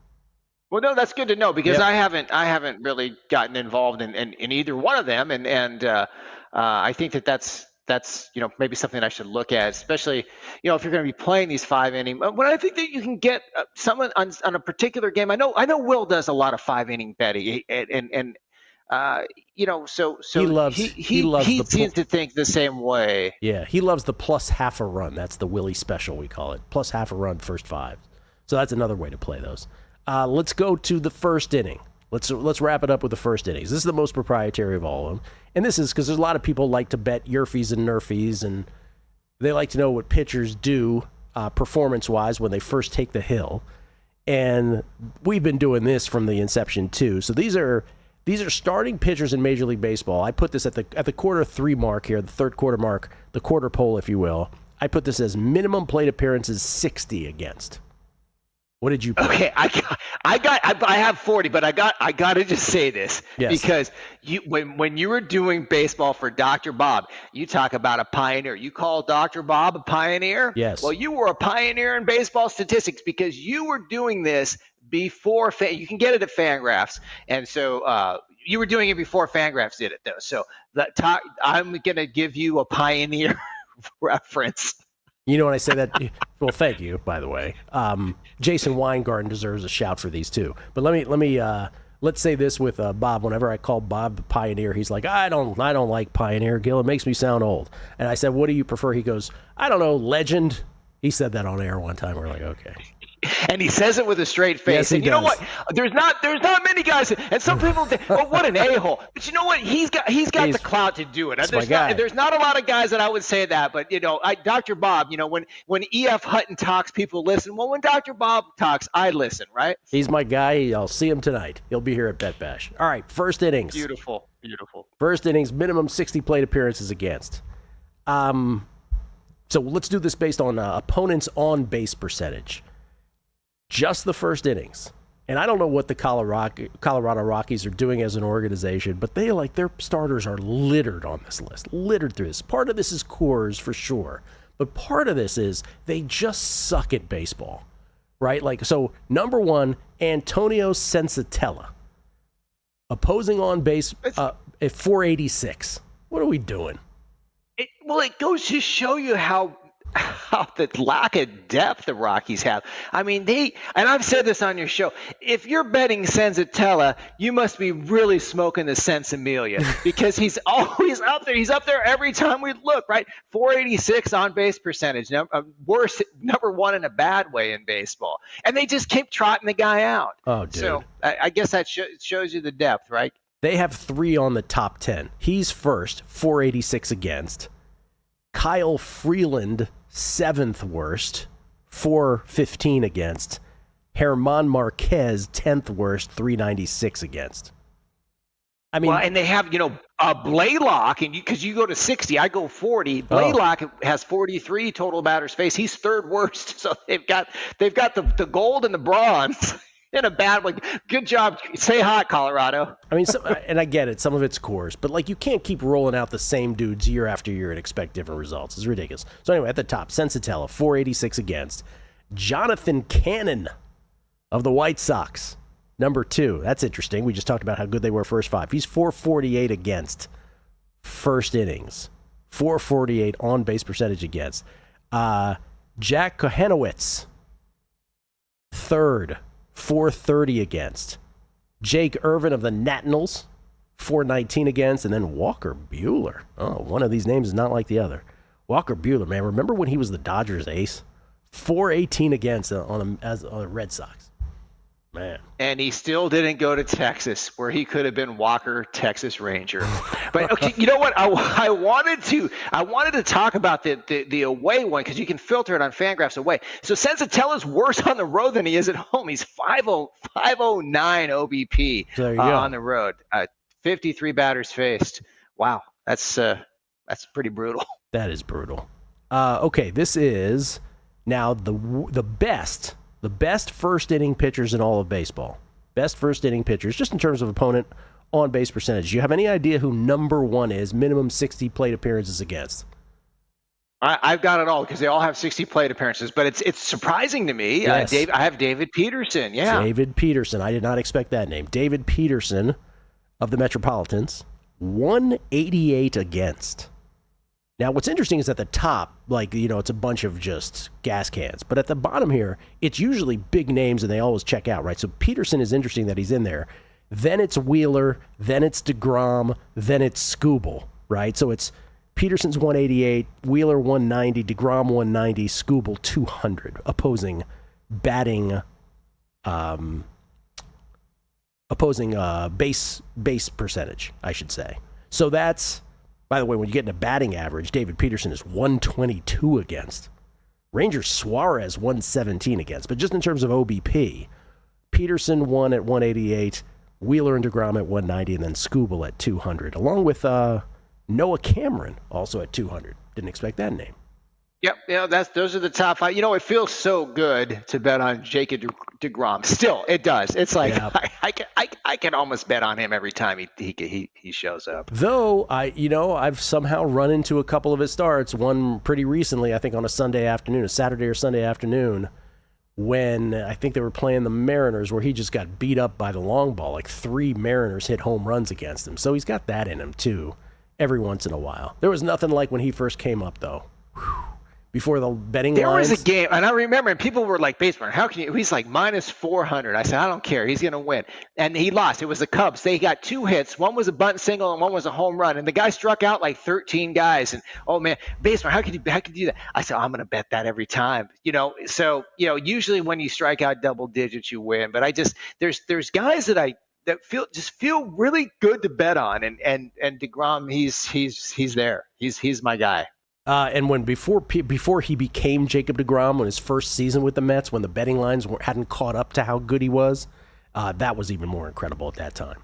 Well, no, that's good to know because Yep. I haven't really gotten involved in either one of them, and I think that's maybe something I should look at, especially if you're going to be playing these 5 inning. When I think that you can get someone on a particular game. I know Will does a lot of 5 inning betting, and He so loves he the seems to think the same way. Yeah, he loves the plus half a run. That's the Willie special, we call it. Plus half a run, first 5. So that's another way to play those. Let's go to the first inning. Let's wrap it up with the first innings. This is the most proprietary of all of them. And this is because there's a lot of people like to bet Yerfies and Nerfies, and they like to know what pitchers do performance-wise when they first take the hill. And we've been doing this from the inception, too. So these are starting pitchers in Major League Baseball. I put this at the quarter 3 mark here, the third quarter mark, the quarter pole, if you will. I put this as minimum plate appearances 60 against. What did you put? Okay, I have 40, but I got to just say this because when you were doing baseball for Dr. Bob, you talk about a pioneer. You call Dr. Bob a pioneer? Yes. Well, you were a pioneer in baseball statistics because you were doing this before you can get it at Fangraphs, and so you were doing it before Fangraphs did it, though. So I'm gonna give you a pioneer reference. You know when I say that, well, thank you, by the way. Jason Weingarten deserves a shout for these too. But let's say this with Bob. Whenever I call Bob the pioneer, he's like, I don't like pioneer, Gill. It makes me sound old. And I said, what do you prefer? He goes, I don't know, legend. He said that on air one time. We're like, okay. And he says it with a straight face. Yes, and you does. know what? There's not many guys, and some people think, oh, what an a-hole. But you know what? He's got the clout to do it. There's not a lot of guys that I would say that, but Dr. Bob, when E.F. Hutton talks, people listen. Well, when Dr. Bob talks, I listen, right? He's my guy. I'll see him tonight. He'll be here at Bet Bash. All right, first innings. Beautiful. First innings, minimum 60 plate appearances against. So let's do this based on opponents' on base percentage. Just the first innings. And I don't know what the Colorado Rockies are doing as an organization, but their starters are littered on this list, littered through this. Part of this is Coors for sure, but part of this is they just suck at baseball, right? So number 1, Antonio Sensatella, opposing on base at 486. What are we doing? It goes to show you how the lack of depth the Rockies have. I mean, and I've said this on your show, if you're betting Senzatella, you must be really smoking the Sensimilia because he's always up there. He's up there every time we look, right? 486 on base percentage, worst, number 1 in a bad way in baseball. And they just keep trotting the guy out. Oh, dude. So I guess that shows you the depth, right? They have 3 on the top 10. He's first, 486 against. Kyle Freeland, 7th worst, 415 against. German Marquez, 10th worst, 396 against. I mean, and they have, Blaylock, and because you go to 60, I go 40. Blaylock has 43 total batters faced. He's 3rd worst. So they've got the gold and the bronze in a bad way. Good job. Stay hot, Colorado. I mean, and I get it. Some of it's Coors, but you can't keep rolling out the same dudes year after year and expect different results. It's ridiculous. So anyway, at the top, Sensatella, 486 against. Jonathan Cannon of the White Sox, number 2. That's interesting. We just talked about how good they were first 5. He's 448 against first innings. 448 on base percentage against. Jack Kohanowitz, 3rd. 430 against. Jake Irvin of the Nationals, 419 against. And then Walker Buehler. Oh, one of these names is not like the other. Walker Buehler, man. Remember when he was the Dodgers ace? 418 against on the Red Sox. Man. And he still didn't go to Texas, where he could have been Walker, Texas Ranger. But okay, you know what? I wanted to talk about the away one because you can filter it on Fangraphs away. So Sensatella's worse on the road than he is at home. He's 509 OBP on the road. 53 batters faced. Wow, that's pretty brutal. That is brutal. Okay, this is now the best first inning pitchers in all of baseball. Best first inning pitchers, just in terms of opponent on base percentage. Do you have any idea who number 1 is, minimum 60 plate appearances against? I've got it all because they all have 60 plate appearances, but it's surprising to me. Yes. I have David Peterson. Yeah. David Peterson. I did not expect that name. David Peterson of the Metropolitans, 188 against. Now, what's interesting is at the top, it's a bunch of just gas cans. But at the bottom here, it's usually big names and they always check out, right? So Peterson is interesting that he's in there. Then it's Wheeler, then it's DeGrom, then it's Skubal, right? So it's Peterson's 188, Wheeler 190, DeGrom 190, Skubal 200, opposing base percentage, I should say. So that's, by the way, when you get into batting average, David Peterson is 122 against. Ranger Suarez 117 against. But just in terms of OBP, Peterson won at 188, Wheeler and DeGrom at 190, and then Skubal at 200, along with Noah Cameron also at 200. Didn't expect that name. Yep, those are the top five. It feels so good to bet on Jacob DeGrom. Still, it does. It's like I can almost bet on him every time he shows up. Though I've somehow run into a couple of his starts. One pretty recently, I think on a Saturday or Sunday afternoon, when I think they were playing the Mariners, where he just got beat up by the long ball. Like 3 Mariners hit home runs against him. So he's got that in him too. Every once in a while. There was nothing like when he first came up, though. Whew. Before the betting lines. There was a game, and I remember, and people were like, Basewinner, how can you? He's like minus 400. I said, I don't care. He's going to win. And he lost. It was the Cubs. They got 2 hits. One was a bunt single, and one was a home run. And the guy struck out like 13 guys. And, oh, man, Basewinner, how could you do that? I said, I'm going to bet that every time. So usually when you strike out double digits, you win. But there's guys that feel really good to bet on, and DeGrom, he's there. He's my guy. And when before he became Jacob DeGrom, when his first season with the Mets, when the betting lines hadn't caught up to how good he was, that was even more incredible at that time.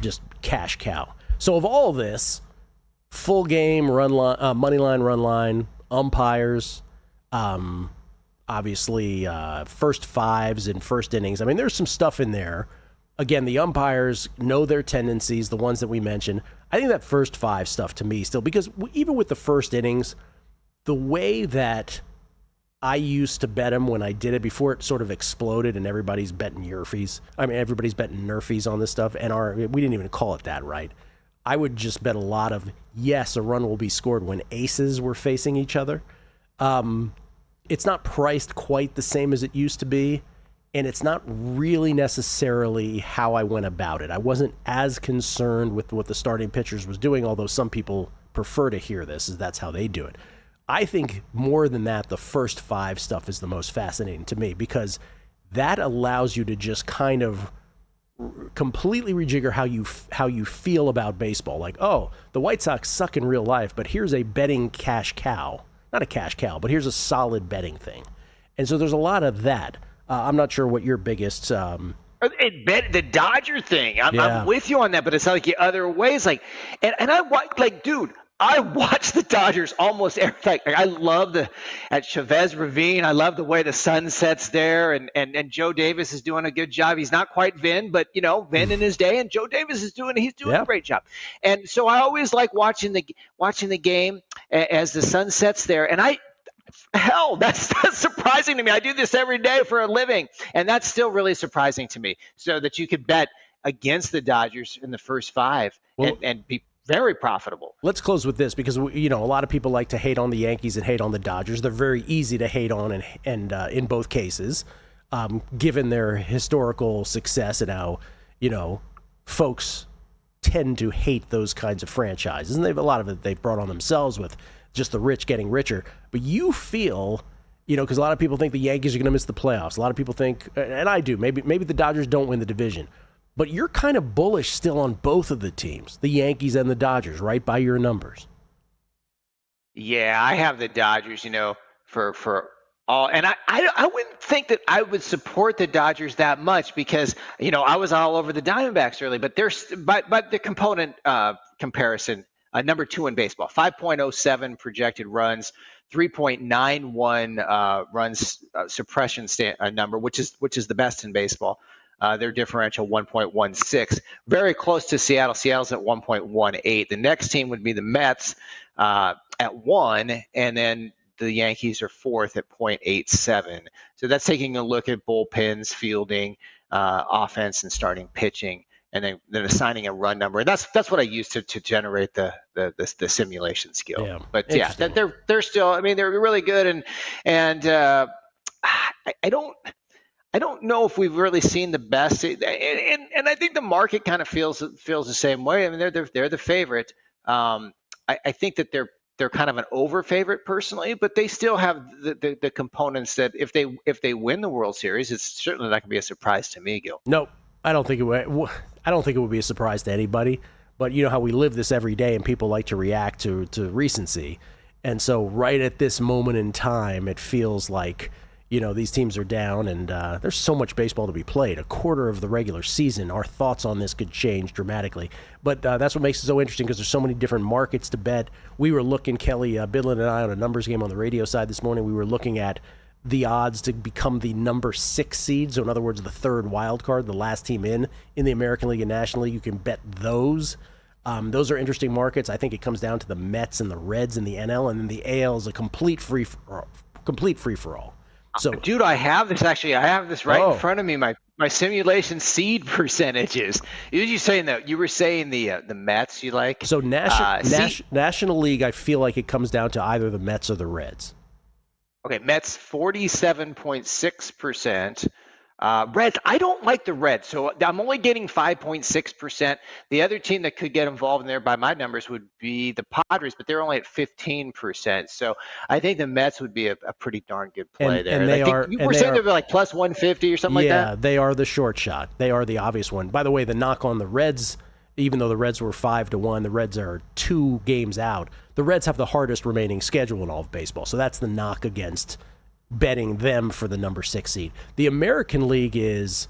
Just cash cow. So of all this, full game run line, money line, run line, umpires, obviously first fives and first innings. I mean, there's some stuff in there. Again, the umpires know their tendencies, the ones that we mentioned. I think that first 5 stuff to me still, because even with the first innings, the way that I used to bet them when I did it before it sort of exploded and everybody's betting Nerfies. I mean, everybody's betting Nerfies on this stuff, and we didn't even call it that, right? I would just bet a lot of, yes, a run will be scored when aces were facing each other. It's not priced quite the same as it used to be. And it's not really necessarily how I went about it. I wasn't as concerned with what the starting pitchers was doing, although some people prefer to hear this, as that's how they do it. I think more than that, the first 5 stuff is the most fascinating to me, because that allows you to just kind of completely rejigger how you feel about baseball. Like, oh, the White Sox suck in real life, but here's a betting cash cow. Not a cash cow, but here's a solid betting thing. And so there's a lot of that. I'm not sure what your biggest. The Dodger thing. I'm with you on that, but it's like the other ways. Dude, I watch the Dodgers almost every. I love at Chavez Ravine. I love the way the sun sets there, and Joe Davis is doing a good job. He's not quite Vin, but Vin in his day, and Joe Davis is doing a great job. And so I always like watching the game as the sun sets there, and Hell, that's surprising to me. I do this every day for a living, and that's still really surprising to me. So that you could bet against the Dodgers in the first 5 and be very profitable. Let's close with this, because a lot of people like to hate on the Yankees and hate on the Dodgers. They're very easy to hate on, and in both cases, given their historical success and how folks tend to hate those kinds of franchises, and a lot of it they've brought on themselves with just the rich getting richer. But you feel, because a lot of people think the Yankees are going to miss the playoffs. A lot of people think, and I do, maybe the Dodgers don't win the division. But you're kind of bullish still on both of the teams, the Yankees and the Dodgers, right by your numbers. Yeah, I have the Dodgers, for all. And I wouldn't think that I would support the Dodgers that much, because, I was all over the Diamondbacks early. But but the component comparison, number 2 in baseball, 5.07 projected runs, 3.91 runs suppression number, which is the best in baseball. Their differential 1.16, very close to Seattle. Seattle's at 1.18. The next team would be the Mets at 1, and then the Yankees are 4th at 0.87. So that's taking a look at bullpens, fielding, offense, and starting pitching, and then assigning a run number. And that's what I use to generate the simulation skill. Yeah, but yeah, they're still. I mean, they're really good, and I don't know if we've really seen the best, and I think the market kind of feels the same way. I mean, they're the favorite. I think that they're kind of an over favorite personally, but they still have the components that if they win the World Series, it's certainly not going to be a surprise to me, Gil. No, I don't think it would. I don't think it would be a surprise to anybody. But you know how we live this every day, and people like to react to recency, and so right at this moment in time, it feels like, you know, these teams are down, and there's so much baseball to be played. A quarter of the regular season. Our thoughts on this could change dramatically. But that's what makes it so interesting, because there's so many different markets to bet. We were looking, Kelly Bidlin and I, on a numbers game on the radio side this morning. We were looking at the odds to become the number 6 seed. So in other words, the third wild card, the last team in the American League and National League. You can bet those. Those are interesting markets. I think it comes down to the Mets and the Reds in the NL, and then the AL is a complete free for all. So, dude, I have this right in front of me. My simulation seed percentages. You were saying the Mets you like. So National League, I feel like it comes down to either the Mets or the Reds. Okay, Mets 47.6%. Reds, I don't like the Reds, so I'm only getting 5.6%. The other team that could get involved in there by my numbers would be the Padres, but they're only at 15%. So I think the Mets would be a pretty darn good play there. And you were saying they're like plus 150 or something like that? Yeah, they are the short shot. They are the obvious one. By the way, the knock on the Reds, even though the Reds were 5-1, the Reds are 2 games out. The Reds have the hardest remaining schedule in all of baseball, so that's the knock against betting them for the number 6 seed. The American League is,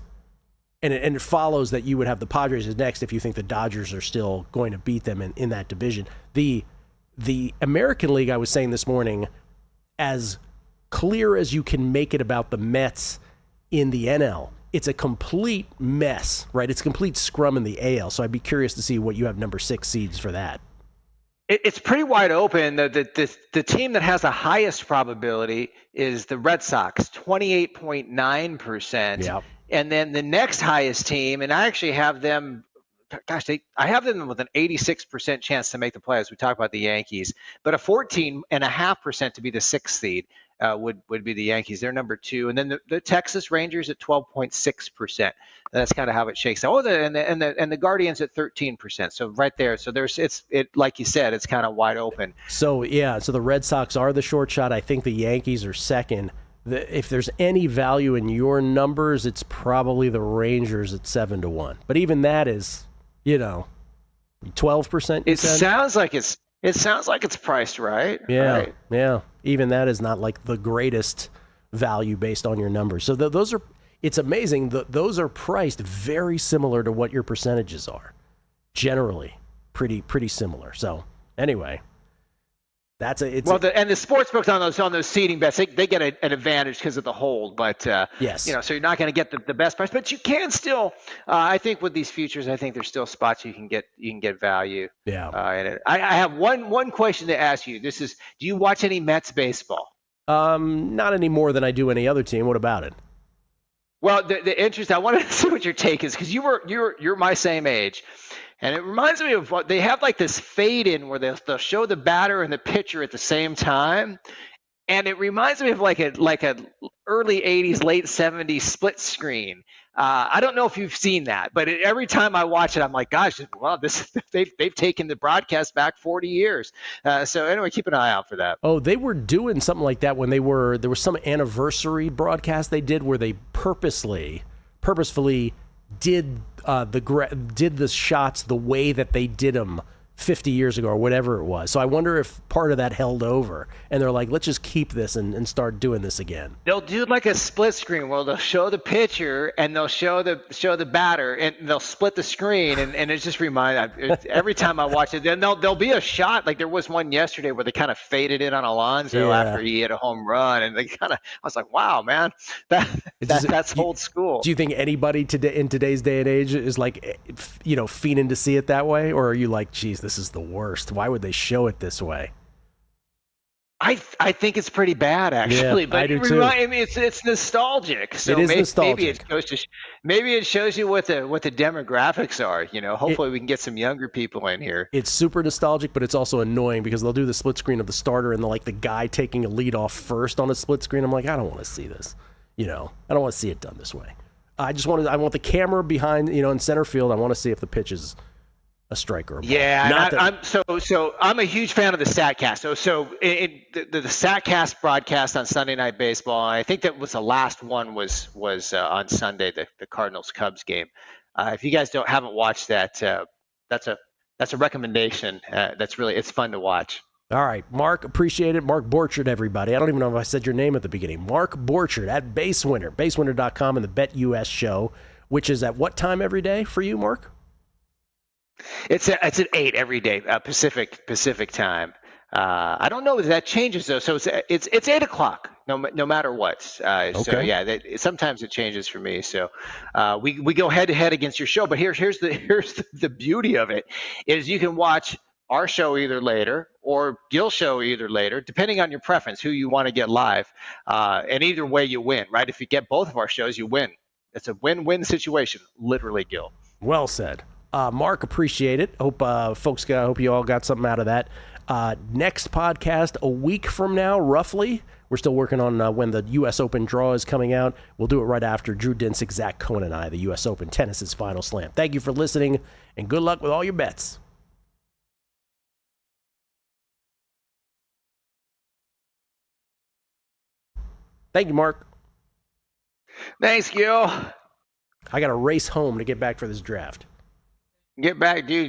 and it follows that you would have the Padres as next if you think the Dodgers are still going to beat them in that division. The American League, I was saying this morning, as clear as you can make it about the Mets in the NL, it's a complete mess, right? It's a complete scrum in the AL, so I'd be curious to see what you have number 6 seeds for that. It's pretty wide open. The team that has the highest probability is the Red Sox, 28.9%. Yep. And then the next highest team, and I actually have them, I have them with an 86% chance to make the playoffs. We talk about the Yankees, but a 14.5% to be the 6th seed would be the Yankees. They're number 2. And then the Texas Rangers at 12.6%. That's kind of how it shakes out. And the Guardians at 13%. So right there. So it's like you said, it's kind of wide open. So yeah. So the Red Sox are the short shot. I think the Yankees are second. If there's any value in your numbers, it's probably the Rangers at 7-1. But even that is, 12%. It sounds like it's priced right. Yeah. Right. Yeah. Even that is not like the greatest value based on your numbers. So those are. It's amazing. Those are priced very similar to what your percentages are. Generally, pretty similar. So anyway, and the sports books on those seeding bets, they get an advantage because of the hold. But yes, so you're not going to get the best price, but you can still. I think with these futures, I think there's still spots you can get value. Yeah. In it. I have one question to ask you. This is: do you watch any Mets baseball? Not any more than I do any other team. What about it? Well, the interest, I wanted to see what your take is, because you're my same age, and it reminds me of what they have, like this fade in where they'll show the batter and the pitcher at the same time, and it reminds me of like a early 80s, late 70s split screen. I don't know if you've seen that, but every time I watch it, I'm like, gosh, wow, they've taken the broadcast back 40 years. So anyway, keep an eye out for that. Oh, they were doing something like that when there was some anniversary broadcast they did where they purposefully did the shots the way that they did them 50 years ago or whatever it was. So I wonder if part of that held over and they're like, let's just keep this and start doing this again. They'll do like a split screen where they'll show the pitcher and they'll show the batter and they'll split the screen and it's just every time I watch it, then there'll be a shot. Like there was one yesterday where they kind of faded in on Alonso after he hit a home run, and I was like, wow, man, that's old school. Do you think anybody in today's day and age is like, fiending to see it that way? Or are you like, geez, this is the worst. Why would they show it this way? I think it's pretty bad actually, I but do too. I mean, it's nostalgic. So It is maybe nostalgic. maybe it shows you what the demographics are. Hopefully we can get some younger people in here. It's super nostalgic, but it's also annoying because they'll do the split screen of the starter and the guy taking a lead off first on a split screen. I'm like, I don't want to see this. I don't want to see it done this way. I want the camera behind, in center field. I want to see if the pitch is a strike or a ball. Yeah, I'm a huge fan of the Statcast. So the Statcast broadcast on Sunday Night Baseball, and I think that was the last one was on Sunday, the Cardinals Cubs game. If you guys haven't watched that, that's a recommendation. It's fun to watch. All right, Mark, appreciate it. Mark Borchard, everybody. I don't even know if I said your name at the beginning. Mark Borchard at Basewinner, Basewinner.com, and the BetUS show, which is at what time every day for you, Mark? It's at 8 every day, Pacific time. I don't know if that changes though. So it's 8 o'clock, no matter what. Okay. So yeah, sometimes it changes for me. So we go head to head against your show. But here's the beauty of it is you can watch our show either later or Gill's show either later, depending on your preference, who you want to get live. And either way, you win, right? If you get both of our shows, you win. It's a win-win situation, literally, Gill. Well said. Mark, appreciate it. Hope hope you all got something out of that. Next podcast, a week from now, roughly. We're still working on when the U.S. Open draw is coming out. We'll do it right after Drew Dinsick, Zach Cohen, and I, the U.S. Open Tennis's Final Slam. Thank you for listening, and good luck with all your bets. Thank you, Mark. Thanks, Gil. I got to race home to get back for this draft. Get back, dude.